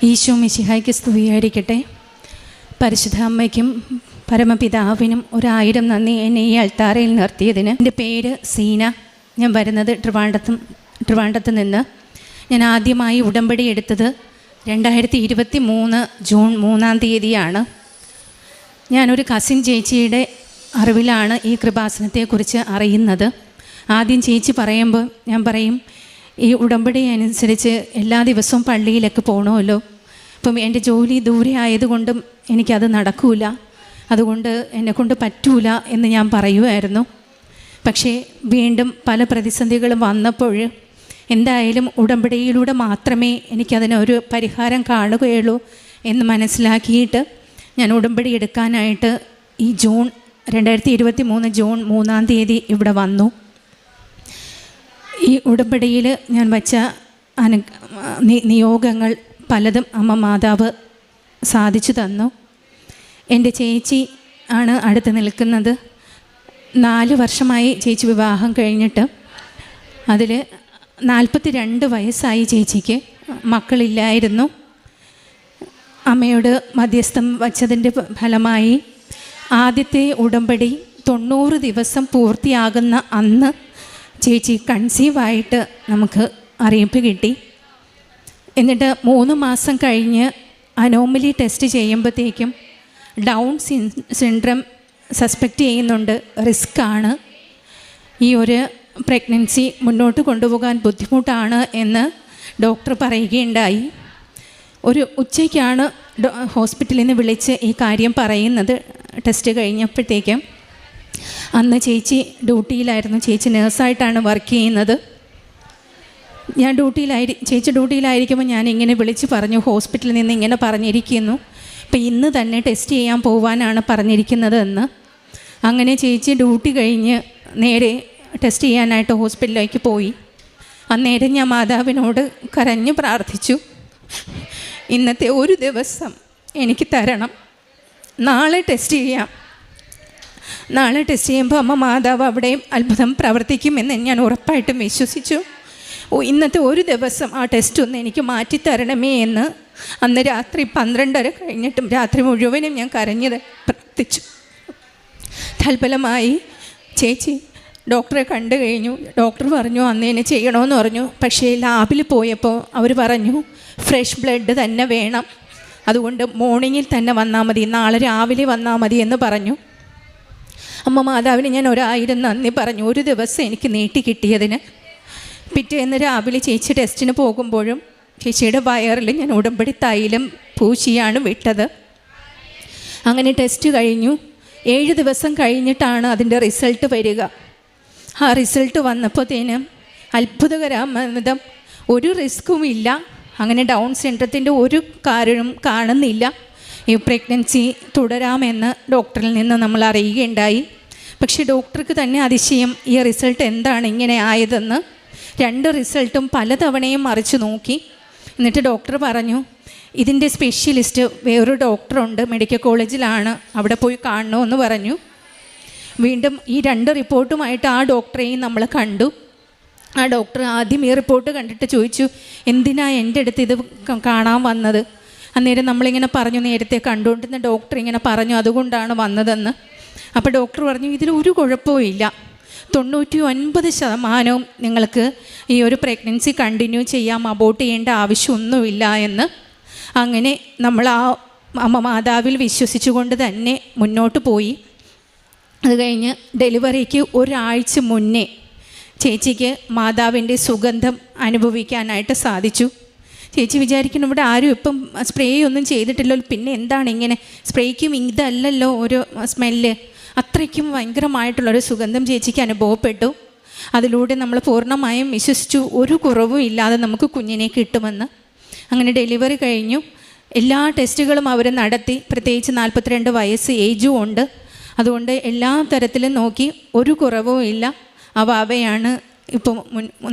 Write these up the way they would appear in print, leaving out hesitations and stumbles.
ഈശോ മിശിഹായ്ക്ക് സ്തുതിയായിരിക്കട്ടെ. പരിശുദ്ധ അമ്മയ്ക്കും പരമപിതാവിനും 1000 നന്ദി എന്നെ ഈ അൾത്താരയിൽ നിർത്തിയതിന്. എൻ്റെ പേര് സീന. ഞാൻ വരുന്നത് ട്രിവാൻഡ്രത്ത് നിന്ന്. ഞാൻ ആദ്യമായി ഉടമ്പടി എടുത്തത് 2023 ജൂൺ 3-ാം തീയതിയാണ്. ഞാനൊരു കസിൻ ചേച്ചിയുടെ അറിവിലാണ് ഈ കൃപാസനത്തെക്കുറിച്ച് അറിയുന്നത്. ആദ്യം ചേച്ചി പറയുമ്പോൾ ഞാൻ പറയും, ഈ ഉടമ്പടി അനുസരിച്ച് എല്ലാ ദിവസവും പള്ളിയിലൊക്കെ പോകണമല്ലോ. അപ്പം എൻ്റെ ജോലി ദൂരെ ആയതുകൊണ്ടും എനിക്കത് നടക്കൂല, അതുകൊണ്ട് എന്നെക്കൊണ്ട് പറ്റൂല എന്ന് ഞാൻ പറയുമായിരുന്നു. പക്ഷേ വീണ്ടും പല പ്രതിസന്ധികളും വന്നപ്പോൾ എന്തായാലും ഉടമ്പടിയിലൂടെ മാത്രമേ എനിക്കതിനൊരു പരിഹാരം കാണുകയുള്ളൂ എന്ന് മനസ്സിലാക്കിയിട്ട് ഞാൻ ഉടമ്പടി എടുക്കാനായിട്ട് ഈ 2023 ജൂൺ 3-ാം തീയതി ഇവിടെ വന്നു. ഈ ഉടമ്പടിയിൽ ഞാൻ വച്ച നിയോഗങ്ങൾ പലതും അമ്മ മാതാവ് സാധിച്ചു തന്നു. എൻ്റെ ചേച്ചി ആണ് അടുത്ത് നിൽക്കുന്നത്. 4 വർഷമായി ചേച്ചി വിവാഹം കഴിഞ്ഞിട്ട്. അതിൽ 42 വയസ്സായി ചേച്ചിക്ക്. മക്കളില്ലായിരുന്നു. അമ്മയോട് മധ്യസ്ഥം വച്ചതിൻ്റെ ഫലമായി ആദ്യത്തെ ഉടമ്പടി 90 ദിവസം പൂർത്തിയാകുന്ന അന്ന് ചേച്ചി കൺസീവായിട്ട് നമുക്ക് അറിയിപ്പ് കിട്ടി. എന്നിട്ട് 3 മാസം കഴിഞ്ഞ് അനോമലി ടെസ്റ്റ് ചെയ്യുമ്പോഴത്തേക്കും ഡൗൺ സിൻഡ്രം സസ്പെക്റ്റ് ചെയ്യുന്നുണ്ട്, റിസ്ക്കാണ്, ഈ ഒരു പ്രഗ്നൻസി മുന്നോട്ട് കൊണ്ടുപോകാൻ ബുദ്ധിമുട്ടാണ് എന്ന് ഡോക്ടർ പറയുകയുണ്ടായി. ഒരു ഉച്ചയ്ക്കാണ് ഹോസ്പിറ്റലിൽ നിന്ന് വിളിച്ച് ഈ കാര്യം പറയുന്നത്. ടെസ്റ്റ് കഴിഞ്ഞപ്പോഴത്തേക്കും അന്ന് ചേച്ചി ഡ്യൂട്ടിയിലായിരുന്നു. ചേച്ചി നേഴ്സായിട്ടാണ് വർക്ക് ചെയ്യുന്നത്. ഞാൻ ചേച്ചി ഡ്യൂട്ടിയിലായിരിക്കുമ്പോൾ ഞാൻ ഇങ്ങനെ വിളിച്ച് പറഞ്ഞു, ഹോസ്പിറ്റലിൽ നിന്ന് ഇങ്ങനെ പറഞ്ഞിരിക്കുന്നു, അപ്പോൾ ഇന്ന് തന്നെ ടെസ്റ്റ് ചെയ്യാൻ പോകാനാണ് പറഞ്ഞിരിക്കുന്നത് എന്ന്. അങ്ങനെ ചേച്ചി ഡ്യൂട്ടി കഴിഞ്ഞ് നേരെ ടെസ്റ്റ് ചെയ്യാനായിട്ട് ഹോസ്പിറ്റലിലേക്ക് പോയി. അന്നേരം ഞാൻ മാതാവിനോട് കരഞ്ഞു പ്രാർത്ഥിച്ചു, ഇന്നത്തെ ഒരു ദിവസം എനിക്ക് തരണം, നാളെ ടെസ്റ്റ് ചെയ്യാം. നാളെ ടെസ്റ്റ് ചെയ്യുമ്പോൾ അമ്മ മാതാവ് അവിടെയും അത്ഭുതം പ്രവർത്തിക്കുമെന്ന് ഞാൻ ഉറപ്പായിട്ടും വിശ്വസിച്ചു. ഇന്നത്തെ ഒരു ദിവസം ആ ടെസ്റ്റ് ഒന്ന് എനിക്ക് മാറ്റിത്തരണമേ എന്ന് അന്ന് രാത്രി 12:30 കഴിഞ്ഞിട്ടും രാത്രി മുഴുവനും ഞാൻ കരഞ്ഞത് പ്രാർത്ഥിച്ചു. തൽഫലമായി ചേച്ചി ഡോക്ടറെ കണ്ടു കഴിഞ്ഞു. ഡോക്ടർ പറഞ്ഞു അന്ന് എന്നെ ചെയ്യണമെന്ന് പറഞ്ഞു. പക്ഷേ ലാബിൽ പോയപ്പോൾ അവർ പറഞ്ഞു ഫ്രഷ് ബ്ലഡ് തന്നെ വേണം, അതുകൊണ്ട് മോർണിംഗിൽ തന്നെ വന്നാൽ മതി, നാളെ രാവിലെ വന്നാൽ മതി എന്ന് പറഞ്ഞു. അമ്മ മാതാവിന് ഞാൻ 1000 നന്ദി പറഞ്ഞു, ഒരു ദിവസം എനിക്ക് നീട്ടി കിട്ടിയതിന്. പിറ്റേന്ന് രാവിലെ ചേച്ചി ടെസ്റ്റിന് പോകുമ്പോഴും ചേച്ചിയുടെ വയറിൽ ഞാൻ ഉടമ്പടി തൈലം പൂശിയാണ് വിട്ടത്. അങ്ങനെ ടെസ്റ്റ് കഴിഞ്ഞു. 7 ദിവസം കഴിഞ്ഞിട്ടാണ് അതിൻ്റെ റിസൾട്ട് വരിക. ആ റിസൾട്ട് വന്നപ്പോഴത്തേനും അത്ഭുതകരമാം, ഒരു റിസ്ക്കും ഇല്ല. അങ്ങനെ ഡൗൺ സിൻഡ്രത്തിൻ്റെ ഒരു കാരണവും കാണുന്നില്ല. ഈ പ്രഗ്നൻസി തുടരാമെന്ന് ഡോക്ടറിൽ നിന്ന് നമ്മൾ അറിയുകയുണ്ടായി. പക്ഷേ ഡോക്ടർക്ക് തന്നെ അതിശയം, ഈ റിസൾട്ട് എന്താണ് ഇങ്ങനെ ആയതെന്ന്. 2 റിസൾട്ടും പലതവണയും മറിച്ച് നോക്കി. എന്നിട്ട് ഡോക്ടർ പറഞ്ഞു, ഇതിൻ്റെ സ്പെഷ്യലിസ്റ്റ് വേറൊരു ഡോക്ടറുണ്ട്, മെഡിക്കൽ കോളേജിലാണ്, അവിടെ പോയി കാണണമെന്ന് പറഞ്ഞു. വീണ്ടും ഈ 2 റിപ്പോർട്ടുമായിട്ട് ആ ഡോക്ടറെയും നമ്മൾ കണ്ടു. ആ ഡോക്ടർ ആദ്യം ഈ റിപ്പോർട്ട് കണ്ടിട്ട് ചോദിച്ചു, എന്തിനാ എൻ്റെ അടുത്ത് ഇത് കാണാൻ വന്നത്? അന്നേരം നമ്മളിങ്ങനെ പറഞ്ഞു, നേരത്തെ കണ്ടുകൊണ്ടിരുന്ന ഡോക്ടർ ഇങ്ങനെ പറഞ്ഞു അതുകൊണ്ടാണ് വന്നതെന്ന്. അപ്പോൾ ഡോക്ടർ പറഞ്ഞു, ഇതിലൊരു കുഴപ്പമില്ല, 99% നിങ്ങൾക്ക് ഈ ഒരു പ്രഗ്നൻസി കണ്ടിന്യൂ ചെയ്യാം, അബോർട്ട് ചെയ്യേണ്ട ആവശ്യമൊന്നുമില്ല എന്ന്. അങ്ങനെ നമ്മൾ ആ അമ്മ മാതാവിൽ വിശ്വസിച്ചുകൊണ്ട് തന്നെ മുന്നോട്ട് പോയി. അത് കഴിഞ്ഞ് ഡെലിവറിക്ക് 1 ആഴ്ച മുന്നേ ചേച്ചിക്ക് മാതാവിൻ്റെ സുഗന്ധം അനുഭവിക്കാനായിട്ട് സാധിച്ചു. ചേച്ചി വിചാരിക്കുന്നു, ഇവിടെ ആരും ഇപ്പം സ്പ്രേ ഒന്നും ചെയ്തിട്ടില്ലല്ലോ, പിന്നെ എന്താണ് ഇങ്ങനെ, സ്പ്രേക്കും ഇതല്ലല്ലോ ഒരു സ്മെല്ല്, അത്രയ്ക്കും ഭയങ്കരമായിട്ടുള്ളൊരു സുഗന്ധം ചേച്ചിക്ക് അനുഭവപ്പെട്ടു. അതിലൂടെ നമ്മൾ പൂർണ്ണമായും വിശ്വസിച്ചു, ഒരു കുറവും ഇല്ലാതെ നമുക്ക് കുഞ്ഞിനെ കിട്ടുമെന്ന്. അങ്ങനെ ഡെലിവറി കഴിഞ്ഞു. എല്ലാ ടെസ്റ്റുകളും അവർ നടത്തി. പ്രത്യേകിച്ച് 42 വയസ്സ് ഏജും ഉണ്ട്. അതുകൊണ്ട് എല്ലാ തരത്തിലും നോക്കി, ഒരു കുറവും ഇല്ല. അവയാണ് ഇപ്പോൾ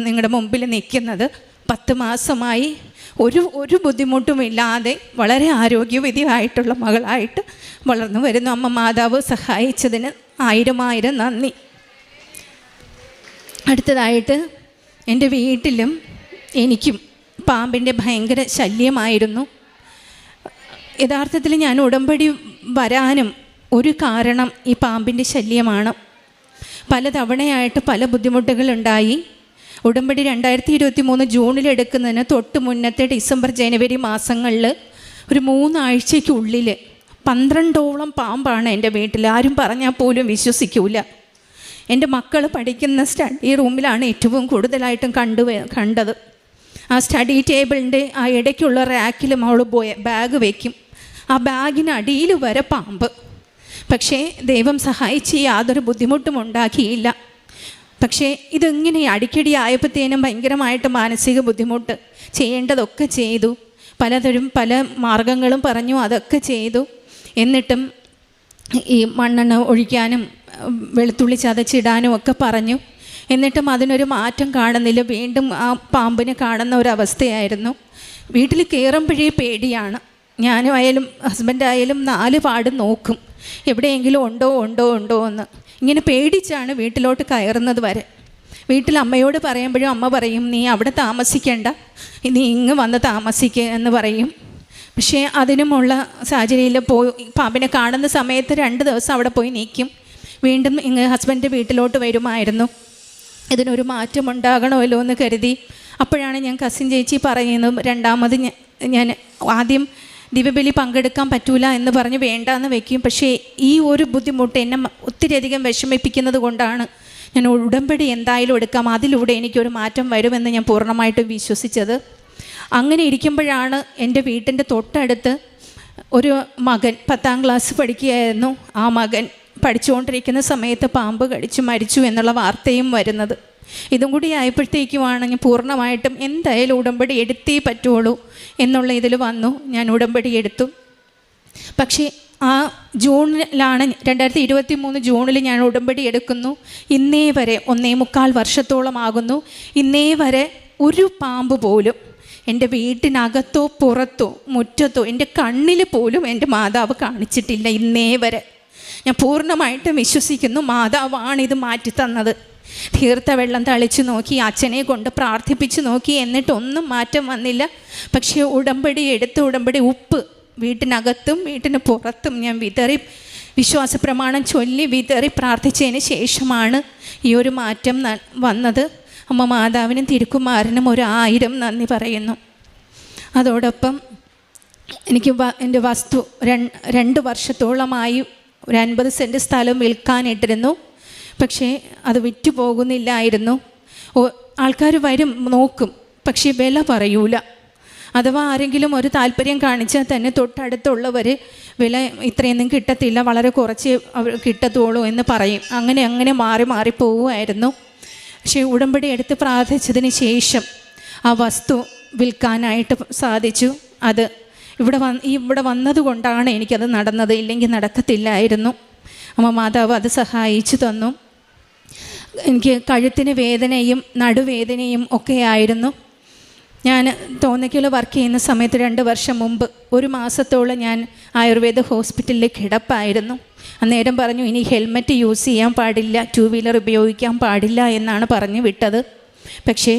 നിങ്ങളുടെ മുമ്പിൽ നിൽക്കുന്നത്. 10 മാസമായി ഒരു ബുദ്ധിമുട്ടുമില്ലാതെ വളരെ ആരോഗ്യവതിയായിട്ടുള്ള മകളായിട്ട് വളർന്നു വരുന്നു. അമ്മ മാതാവ് സഹായിച്ചതിന് 1000 നന്ദി. അടുത്തതായിട്ട് എൻ്റെ വീട്ടിലും എനിക്കും പാമ്പിൻ്റെ ഭയങ്കര ശല്യമായിരുന്നു. യഥാർത്ഥത്തിൽ ഞാൻ ഉടമ്പടി വരാനും ഒരു കാരണം ഈ പാമ്പിൻ്റെ ശല്യമാണ്. പലതവണയായിട്ട് പല ബുദ്ധിമുട്ടുകളുണ്ടായി. ഉടമ്പടി 2023 ജൂണിൽ എടുക്കുന്നതിന് തൊട്ട് മുന്നത്തെ ഡിസംബർ ജനുവരി മാസങ്ങളിൽ ഒരു 3 ആഴ്ചയ്ക്കുള്ളിൽ 12ഓളം പാമ്പാണ് എൻ്റെ വീട്ടിൽ. ആരും പറഞ്ഞാൽ പോലും വിശ്വസിക്കൂല. എൻ്റെ മക്കൾ പഠിക്കുന്ന സ്റ്റഡി റൂമിലാണ് ഏറ്റവും കൂടുതലായിട്ടും കണ്ടത്. ആ സ്റ്റഡി ടേബിളിൻ്റെ ആ ഇടയ്ക്കുള്ള റാക്കിൽ അവൾ ബാഗ് വയ്ക്കും. ആ ബാഗിനടിയിൽ വരെ പാമ്പ്. പക്ഷേ ദൈവം സഹായിച്ച് യാതൊരു ബുദ്ധിമുട്ടും ഉണ്ടാക്കിയില്ല. പക്ഷേ ഇതിങ്ങനെ അടിക്കടി ആയപ്പോഴത്തേനും ഭയങ്കരമായിട്ട് മാനസിക ബുദ്ധിമുട്ട്. ചെയ്യേണ്ടതൊക്കെ ചെയ്തു, പല മാർഗങ്ങളും പറഞ്ഞു, അതൊക്കെ ചെയ്തു. എന്നിട്ടും ഈ മണ്ണെണ്ണ ഒഴിക്കാനും വെളുത്തുള്ളി ചതച്ചിടാനും ഒക്കെ പറഞ്ഞു. എന്നിട്ടും അതിനൊരു മാറ്റം കാണുന്നില്ല. വീണ്ടും ആ പാമ്പിനെ കാണുന്ന ഒരവസ്ഥയായിരുന്നു. വീട്ടിൽ കയറുമ്പോഴേ പേടിയാണ്. ഞാനും ആയാലും ഹസ്ബൻഡായാലും 4 പാടും നോക്കും, എവിടെയെങ്കിലും ഉണ്ടോ എന്ന്. ഇങ്ങനെ പേടിച്ചാണ് വീട്ടിലോട്ട് കയറുന്നത് വരെ. വീട്ടിൽ അമ്മയോട് പറയുമ്പോഴും അമ്മ പറയും, നീ അവിടെ താമസിക്കേണ്ട, നീ ഇങ്ങ് വന്ന് താമസിക്കുക എന്ന് പറയും. പക്ഷേ അതിനുമുള്ള സാഹചര്യത്തിൽ പാമ്പിനെ കാണുന്ന സമയത്ത് 2 ദിവസം അവിടെ പോയി നിൽക്കും. വീണ്ടും ഇങ്ങ് ഹസ്ബൻഡ് വീട്ടിലോട്ട് വരുമായിരുന്നു. ഇതിനൊരു മാറ്റം ഉണ്ടാകണമല്ലോ എന്ന് കരുതി. അപ്പോഴാണ് ഞാൻ കസിൻ ചേച്ചി പറയുന്നത്, രണ്ടാമത് ഞാൻ ആദ്യം ദിവ്യബലി പങ്കെടുക്കാൻ പറ്റൂല എന്ന് പറഞ്ഞ് വേണ്ടാന്ന് വെക്കും. പക്ഷേ ഈ ഒരു ബുദ്ധിമുട്ട് എന്നെ ഒത്തിരിയധികം വിഷമിപ്പിക്കുന്നത് കൊണ്ടാണ് ഞാൻ ഉടമ്പടി എന്തായാലും എടുക്കാം, അതിലൂടെ എനിക്കൊരു മാറ്റം വരുമെന്ന് ഞാൻ പൂർണ്ണമായിട്ടും വിശ്വസിച്ചത്. അങ്ങനെ ഇരിക്കുമ്പോഴാണ് എൻ്റെ വീട്ടിൻ്റെ തൊട്ടടുത്ത് ഒരു മകൻ 10ാം ക്ലാസ് പഠിക്കുകയായിരുന്നു. ആ മകൻ പഠിച്ചുകൊണ്ടിരിക്കുന്ന സമയത്ത് പാമ്പ് കടിച്ചു മരിച്ചു എന്നുള്ള വാർത്തയും വരുന്നത്. ഇതും കൂടി ആയപ്പോഴത്തേക്കുമാണ് ഞാൻ പൂർണ്ണമായിട്ടും എന്തായാലും ഉടമ്പടി എടുത്തേ പറ്റുള്ളൂ എന്നുള്ള ഇതിൽ വന്നു. ഞാൻ ഉടമ്പടി എടുത്തു. പക്ഷേ ആ ജൂണിലാണ് 2023 ജൂണിൽ ഞാൻ ഉടമ്പടി എടുക്കുന്നു. ഇന്നേ വരെ 1.25 വർഷത്തോളം ആകുന്നു. ഇന്നേ വരെ ഒരു പാമ്പ് പോലും എൻ്റെ വീട്ടിനകത്തോ പുറത്തോ മുറ്റത്തോ എൻ്റെ കണ്ണിൽ പോലും എൻ്റെ മാതാവ് കാണിച്ചിട്ടില്ല ഇന്നേ വരെ. ഞാൻ പൂർണ്ണമായിട്ടും വിശ്വസിക്കുന്നു മാതാവാണിത് മാറ്റിത്തന്നത്. തീർത്ത വെള്ളം തളിച്ചു നോക്കി, അച്ഛനെ കൊണ്ട് പ്രാർത്ഥിപ്പിച്ച് നോക്കി, എന്നിട്ടൊന്നും മാറ്റം വന്നില്ല. പക്ഷേ ഉടമ്പടി ഉപ്പ് വീട്ടിനകത്തും വീട്ടിന് പുറത്തും ഞാൻ വിതറി, വിശ്വാസ പ്രമാണം ചൊല്ലി വിതറി പ്രാർത്ഥിച്ചതിന് ശേഷമാണ് ഈ ഒരു മാറ്റം വന്നത്. അമ്മ മാതാവിനും തിരുക്കുമാരനും 1000 നന്ദി പറയുന്നു. അതോടൊപ്പം എനിക്ക് എൻ്റെ വസ്തു 2 വർഷത്തോളമായി ഒരു 50 സെൻറ്റ് സ്ഥലം വിൽക്കാനിട്ടിരുന്നു. പക്ഷേ അത് വിറ്റു പോകുന്നില്ലായിരുന്നു. ആൾക്കാർ വരും നോക്കും, പക്ഷേ വില പറയൂല. അഥവാ ആരെങ്കിലും ഒരു താല്പര്യം കാണിച്ചാൽ തന്നെ തൊട്ടടുത്തുള്ളവർ വില ഇത്രയൊന്നും കിട്ടത്തില്ല, വളരെ കുറച്ച് കിട്ടത്തുള്ളൂ എന്ന് പറയും. അങ്ങനെ മാറി പോവുമായിരുന്നു. പക്ഷേ ഉടമ്പടി എടുത്ത് പ്രാർത്ഥിച്ചതിന് ശേഷം ആ വസ്തു വിൽക്കാനായിട്ട് സാധിച്ചു. അത് ഇവിടെ വന്നതുകൊണ്ടാണ് എനിക്കത് നടന്നത്, ഇല്ലെങ്കിൽ നടക്കത്തില്ലായിരുന്നു. അമ്മ മാതാവ് അത് സഹായിച്ചു തന്നു. എനിക്ക് കഴുത്തിന് വേദനയും നടുവേദനയും ഒക്കെ ആയിരുന്നു. ഞാൻ തോന്നിക്കൽ വർക്ക് ചെയ്യുന്ന സമയത്ത് 2 വർഷം മുമ്പ് 1 മാസത്തോളം ഞാൻ ആയുർവേദ ഹോസ്പിറ്റലിൽ കിടപ്പായിരുന്നു. അന്നേരം പറഞ്ഞു, ഇനി ഹെൽമറ്റ് യൂസ് ചെയ്യാൻ പാടില്ല, 2 വീലർ ഉപയോഗിക്കാൻ പാടില്ല എന്നാണ് പറഞ്ഞു വിട്ടത്. പക്ഷേ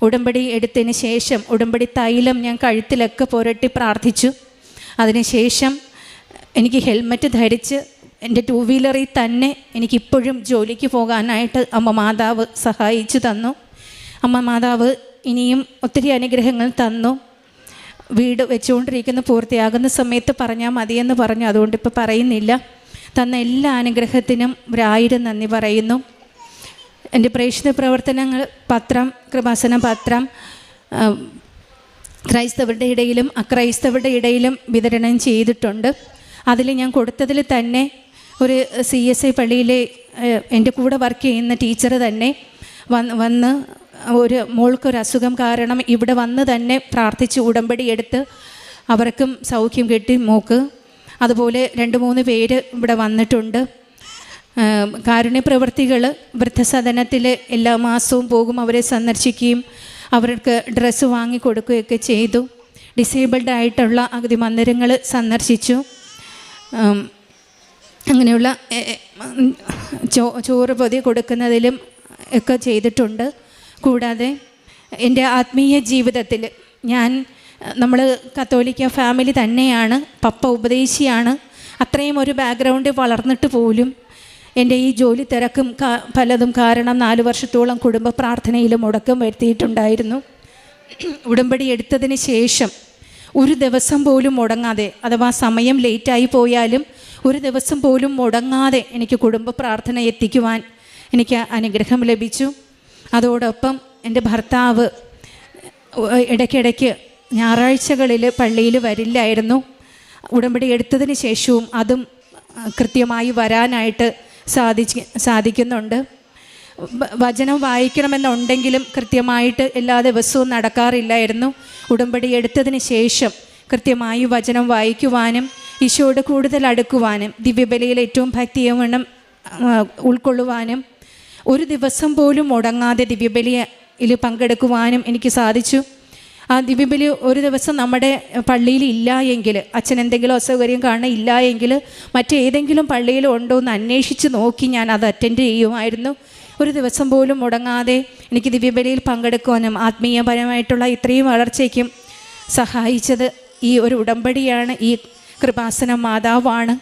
ഉടമ്പടി എടുത്തതിന് ശേഷം ഉടമ്പടി തൈലം ഞാൻ കഴുത്തിലൊക്കെ പുരട്ടി പ്രാർത്ഥിച്ചു. അതിനുശേഷം എനിക്ക് ഹെൽമറ്റ് ധരിച്ച് എൻ്റെ 2 വീലറിൽ തന്നെ എനിക്കിപ്പോഴും ജോലിക്ക് പോകാനായിട്ട് അമ്മ മാതാവ് സഹായിച്ചു തന്നു. അമ്മ മാതാവ് ഇനിയും ഒത്തിരി അനുഗ്രഹങ്ങൾ തന്നു. വീട് വെച്ചുകൊണ്ടിരിക്കുന്ന പൂർത്തിയാകുന്ന സമയത്ത് പറഞ്ഞാൽ മതിയെന്ന് പറഞ്ഞു, അതുകൊണ്ട് ഇപ്പോൾ പറയുന്നില്ല. തന്ന എല്ലാ അനുഗ്രഹത്തിനും 1000 നന്ദി പറയുന്നു. എൻ്റെ പ്രേക്ഷിത പ്രവർത്തനങ്ങൾ പത്രം, കൃപാസന പത്രം ക്രൈസ്തവരുടെ ഇടയിലും അക്രൈസ്തവരുടെ ഇടയിലും വിതരണം ചെയ്തിട്ടുണ്ട്. അതിൽ ഞാൻ കൊടുത്തതിൽ തന്നെ ഒരു CSI പള്ളിയിലെ എൻ്റെ കൂടെ വർക്ക് ചെയ്യുന്ന ടീച്ചർ തന്നെ വന്ന് ഒരു മോൾക്കൊരു അസുഖം കാരണം ഇവിടെ വന്ന് തന്നെ പ്രാർത്ഥിച്ച് ഉടമ്പടി എടുത്ത് അവർക്കും സൗഖ്യം കിട്ടി മോക്ക്. അതുപോലെ 2-3 പേര് ഇവിടെ വന്നിട്ടുണ്ട്. കാരുണ്യപ്രവർത്തികൾ വൃദ്ധസദനത്തിൽ എല്ലാ മാസവും പോകും, അവരെ സന്ദർശിക്കുകയും അവർക്ക് ഡ്രസ്സ് വാങ്ങിക്കൊടുക്കുകയൊക്കെ ചെയ്തു. ഡിസേബിൾഡ് ആയിട്ടുള്ള അഗതി മന്ദിരങ്ങൾ സന്ദർശിച്ചു. അങ്ങനെയുള്ള ചോറ് പൊതി കൊടുക്കുന്നതിലും ഒക്കെ ചെയ്തിട്ടുണ്ട്. കൂടാതെ എൻ്റെ ആത്മീയ ജീവിതത്തിൽ ഞാൻ നമ്മൾ കത്തോലിക്ക ഫാമിലി തന്നെയാണ്, പപ്പ ഉപദേശിയാണ്. അത്രയും ഒരു ബാക്ക്ഗ്രൗണ്ടിൽ വളർന്നിട്ട് പോലും എൻ്റെ ഈ ജോലി തിരക്കും പലതും കാരണം 4 വർഷത്തോളം കുടുംബ പ്രാർത്ഥനയിൽ മുടക്കം വരുത്തിയിട്ടുണ്ടായിരുന്നു. ഉടമ്പടി എടുത്തതിന് ശേഷം ഒരു ദിവസം പോലും മുടങ്ങാതെ, അഥവാ സമയം ലേറ്റായി പോയാലും ഒരു ദിവസം പോലും മുടങ്ങാതെ എനിക്ക് കുടുംബ പ്രാർത്ഥന എത്തിക്കുവാൻ എനിക്ക് അനുഗ്രഹം ലഭിച്ചു. അതോടൊപ്പം എൻ്റെ ഭർത്താവ് ഇടയ്ക്കിടയ്ക്ക് ഞായറാഴ്ചകളിൽ പള്ളിയിൽ വരില്ലായിരുന്നു. ഉടമ്പടി എടുത്തതിന് ശേഷവും അതും കൃത്യമായി വരാനായിട്ട് സാധിക്കുന്നുണ്ട്. വചനം വായിക്കണമെന്നുണ്ടെങ്കിലും കൃത്യമായിട്ട് എല്ലാ ദിവസവും നടക്കാറില്ലായിരുന്നു. ഉടമ്പടി എടുത്തതിന് ശേഷം കൃത്യമായി വചനം വായിക്കുവാനും ഈശോയോട് കൂടുതൽ അടുക്കുവാനും ദിവ്യബലിയിൽ ഏറ്റവും ഭക്തിയവണ്ണം ഉൾക്കൊള്ളുവാനും ഒരു ദിവസം പോലും മുടങ്ങാതെ ദിവ്യബലിയിൽ പങ്കെടുക്കുവാനും എനിക്ക് സാധിച്ചു. ആ ദിവ്യബലി ഒരു ദിവസം നമ്മുടെ പള്ളിയിൽ ഇല്ല എങ്കിൽ, അച്ഛൻ എന്തെങ്കിലും അസൗകര്യം ഇല്ല എങ്കിൽ മറ്റേതെങ്കിലും പള്ളിയിൽ ഉണ്ടോ എന്ന് അന്വേഷിച്ച് നോക്കി ഞാൻ അത് അറ്റൻഡ് ചെയ്യുമായിരുന്നു. ഒരു ദിവസം പോലും മുടങ്ങാതെ എനിക്ക് ദിവ്യബലിയിൽ പങ്കെടുക്കുവാനും ആത്മീയപരമായിട്ടുള്ള ഇത്രയും വളർച്ചയ്ക്കും സഹായിച്ചത് ഈ ഒരു ഉടമ്പടിയാണ്. ഈ കൃപാസന മാതാവാണ്.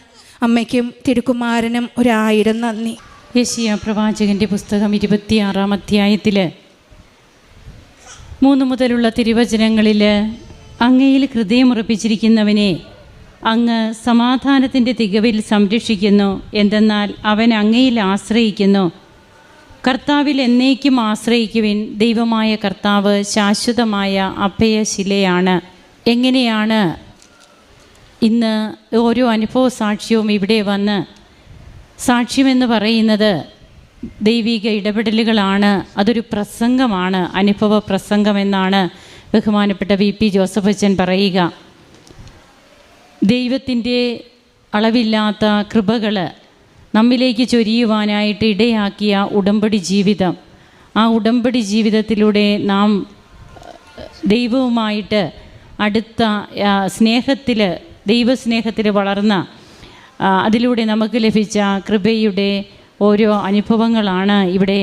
അമ്മയ്ക്കും തിരുക്കുമാരനും 1000 നന്ദി. യെശയ്യാ പ്രവാചകൻ്റെ പുസ്തകം 26-ാം അധ്യായത്തിൽ 3 മുതലുള്ള തിരുവചനങ്ങളിൽ, അങ്ങയിൽ ഹൃദയമുറപ്പിച്ചിരിക്കുന്നവനെ അങ്ങ് സമാധാനത്തിൻ്റെ തികവിൽ സംരക്ഷിക്കുന്നു. എന്തെന്നാൽ അവൻ അങ്ങയിൽ ആശ്രയിക്കുന്നു. കർത്താവിൽ എന്നേക്കും ആശ്രയിക്കുവിൻ. ദൈവമായ കർത്താവ് ശാശ്വതമായ അഭയശിലയാണ്. എങ്ങനെയാണ് ഇന്ന് ഓരോ അനുഭവ സാക്ഷ്യവും ഇവിടെ വന്ന് സാക്ഷ്യമെന്ന് പറയുന്നത് ദൈവിക ഇടപെടലുകളാണ്. അതൊരു പ്രസംഗമാണ്, അനുഭവ പ്രസംഗമെന്നാണ് ബഹുമാനപ്പെട്ട VP ജോസഫ് അച്ഛൻ പറയുക. ദൈവത്തിൻ്റെ അളവില്ലാത്ത കൃപകൾ നമ്മിലേക്ക് ചൊരിയുവാനായിട്ട് ഇടയാക്കിയ ഉടമ്പടി ജീവിതം, ആ ഉടമ്പടി ജീവിതത്തിലൂടെ നാം ദൈവവുമായിട്ട് അടുത്ത സ്നേഹത്തിൽ, ദൈവസ്നേഹത്തിൽ വളർന്ന, അതിലൂടെ നമുക്ക് ലഭിച്ച കൃപയുടെ ഓരോ അനുഭവങ്ങളാണ് ഇവിടെ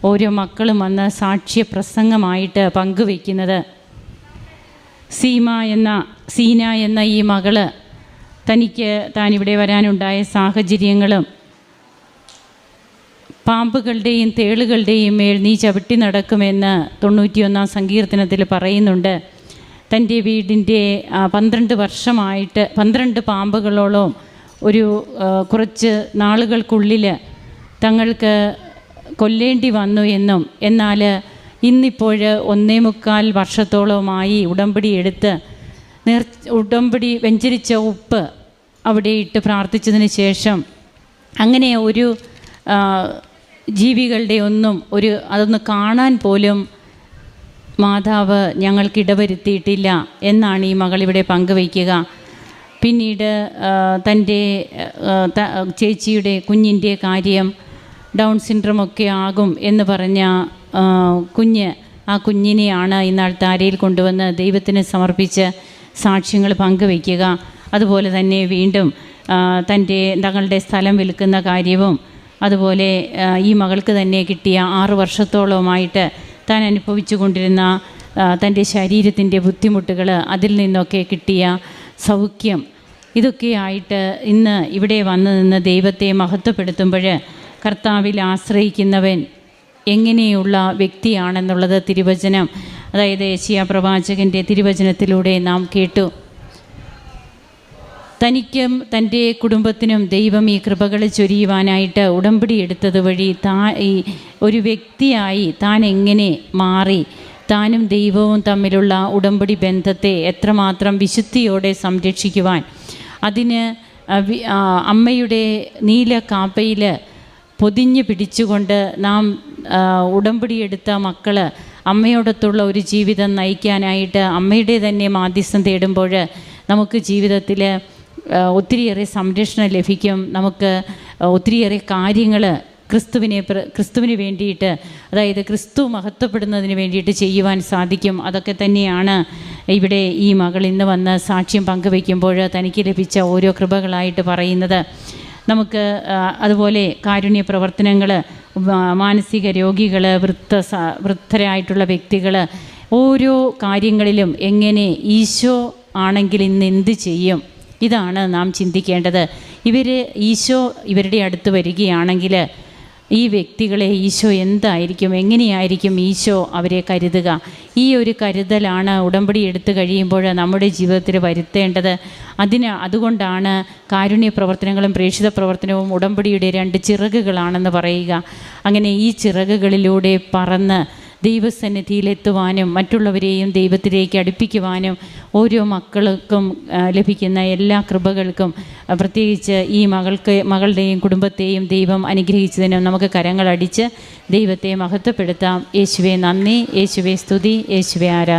ഓരോ മക്കളും വന്ന് സാക്ഷ്യ പ്രസംഗമായിട്ട് പങ്കുവയ്ക്കുന്നത്. സീന എന്ന ഈ മകള് താനിവിടെ വരാനുണ്ടായ സാഹചര്യങ്ങളും പാമ്പുകളുടെയും തേളുകളുടെയും മേൽ നീ ചവിട്ടി നടക്കുമെന്ന് 91-ാം സങ്കീർത്തനത്തിൽ പറയുന്നുണ്ട്. തൻ്റെ വീടിൻ്റെ 12 വർഷമായിട്ട് 12 പാമ്പുകളോളം കുറച്ച് നാളുകൾക്കുള്ളിൽ തങ്ങൾക്ക് കൊല്ലേണ്ടി വന്നു എന്നും, എന്നാൽ ഇന്നിപ്പോൾ 1.25 വർഷത്തോളമായി ഉടമ്പടി എടുത്ത് ഉടമ്പടി വെഞ്ചരിച്ച ഉപ്പ് അവിടെ ഇട്ട് പ്രാർത്ഥിച്ചതിന് ശേഷം അങ്ങനെ ഒരു ജീവികളുടെ അതൊന്ന് കാണാൻ പോലും മാതാവ് ഞങ്ങൾക്ക് ഇടവരുത്തിയിട്ടില്ല എന്നാണ് ഈ മകളിവിടെ പങ്കുവയ്ക്കുക. പിന്നീട് തൻ്റെ ചേച്ചിയുടെ കുഞ്ഞിൻ്റെ കാര്യം ഡൗൺ സിൻഡ്രോമൊക്കെ ആകും എന്ന് പറഞ്ഞ ആ കുഞ്ഞിനെയാണ് ഇന്നാൾ താരയിൽ കൊണ്ടുവന്ന് ദൈവത്തിന് സമർപ്പിച്ച് സാക്ഷ്യങ്ങൾ പങ്കുവയ്ക്കുക. അതുപോലെ തന്നെ വീണ്ടും തങ്ങളുടെ സ്ഥലം വിൽക്കുന്ന കാര്യവും, അതുപോലെ ഈ മകൾക്ക് തന്നെ കിട്ടിയ 6 വർഷത്തോളമായിട്ട് താൻ അനുഭവിച്ചു കൊണ്ടിരുന്ന തൻ്റെ ശരീരത്തിൻ്റെ ബുദ്ധിമുട്ടുകൾ, അതിൽ നിന്നൊക്കെ കിട്ടിയ സൗഖ്യം, ഇതൊക്കെയായിട്ട് ഇന്ന് ഇവിടെ വന്നു നിന്ന് ദൈവത്തെ മഹത്വപ്പെടുത്തുമ്പോൾ കർത്താവിൽ ആശ്രയിക്കുന്നവൻ എങ്ങനെയുള്ള വ്യക്തിയാണെന്നുള്ളത് തിരുവചനം, അതായത് യെശയ്യാ പ്രവാചകൻ്റെ തിരുവചനത്തിലൂടെ നാം കേട്ടു. തനിക്കും തൻ്റെ കുടുംബത്തിനും ദൈവം ഈ കൃപകൾ ചൊരിയുവാനായിട്ട് ഉടമ്പടി എടുത്തത് വഴി ഈ ഒരു വ്യക്തിയായി താൻ എങ്ങനെ മാറി, താനും ദൈവവും തമ്മിലുള്ള ഉടമ്പടി ബന്ധത്തെ എത്രമാത്രം വിശുദ്ധിയോടെ സംരക്ഷിക്കുവാൻ, അതിന് അമ്മയുടെ നീല കാപ്പയിൽ പൊതിഞ്ഞു പിടിച്ചുകൊണ്ട് നാം ഉടമ്പടി എടുത്ത മക്കൾ അമ്മയോടൊത്തുള്ള ഒരു ജീവിതം നയിക്കാനായിട്ട് അമ്മയുടെ തന്നെ മാധ്യസ്ഥം തേടുമ്പോൾ നമുക്ക് ജീവിതത്തിൽ ഒത്തിരിയേറെ സംരക്ഷണം ലഭിക്കും. നമുക്ക് ഒത്തിരിയേറെ കാര്യങ്ങൾ ക്രിസ്തുവിന് വേണ്ടിയിട്ട്, അതായത് ക്രിസ്തു മഹത്വപ്പെടുന്നതിന് വേണ്ടിയിട്ട് ചെയ്യുവാൻ സാധിക്കും. അതൊക്കെ തന്നെയാണ് ഇവിടെ ഈ മകൾ ഇന്ന് വന്ന് സാക്ഷ്യം പങ്കുവയ്ക്കുമ്പോൾ തനിക്ക് ലഭിച്ച ഓരോ കൃപകളായിട്ട് പറയുന്നത്. നമുക്ക് അതുപോലെ കാരുണ്യ പ്രവർത്തനങ്ങൾ, മാനസിക രോഗികൾ, വൃദ്ധരായിട്ടുള്ള വ്യക്തികൾ, ഓരോ കാര്യങ്ങളിലും എങ്ങനെ ഈശോ ആണെങ്കിൽ ഇന്ന് എന്ത് ചെയ്യും, ഇതാണ് നാം ചിന്തിക്കേണ്ടത്. ഈശോ ഇവരുടെ അടുത്ത് വരികയാണെങ്കിൽ ഈ വ്യക്തികളെ ഈശോ എന്തായിരിക്കും, എങ്ങനെയായിരിക്കും ഈശോ അവരെ കരുതുക? ഈ ഒരു കരുതലാണ് ഉടമ്പടി എടുത്തു കഴിയുമ്പോൾ നമ്മുടെ ജീവിതത്തിൽ വരുത്തേണ്ടത്. അതുകൊണ്ടാണ് കാരുണ്യ പ്രവർത്തനങ്ങളും പ്രേക്ഷിത പ്രവർത്തനവും ഉടമ്പടിയുടെ 2 ചിറകുകളാണെന്ന് പറയുക. അങ്ങനെ ഈ ചിറകുകളിലൂടെ പറന്ന് ദൈവസന്നിധിയിലെത്തുവാനും മറ്റുള്ളവരെയും ദൈവത്തിലേക്ക് അടുപ്പിക്കുവാനും ഓരോ മക്കൾക്കും ലഭിക്കുന്ന എല്ലാ കൃപകൾക്കും പ്രത്യേകിച്ച് ഈ മകളുടെയും കുടുംബത്തെയും ദൈവം അനുഗ്രഹിച്ചതിനും നമുക്ക് കരങ്ങളടിച്ച് ദൈവത്തെ മഹത്വപ്പെടുത്താം. യേശുവേ നന്ദി, യേശുവേ സ്തുതി, യേശുവേ ആരാധന.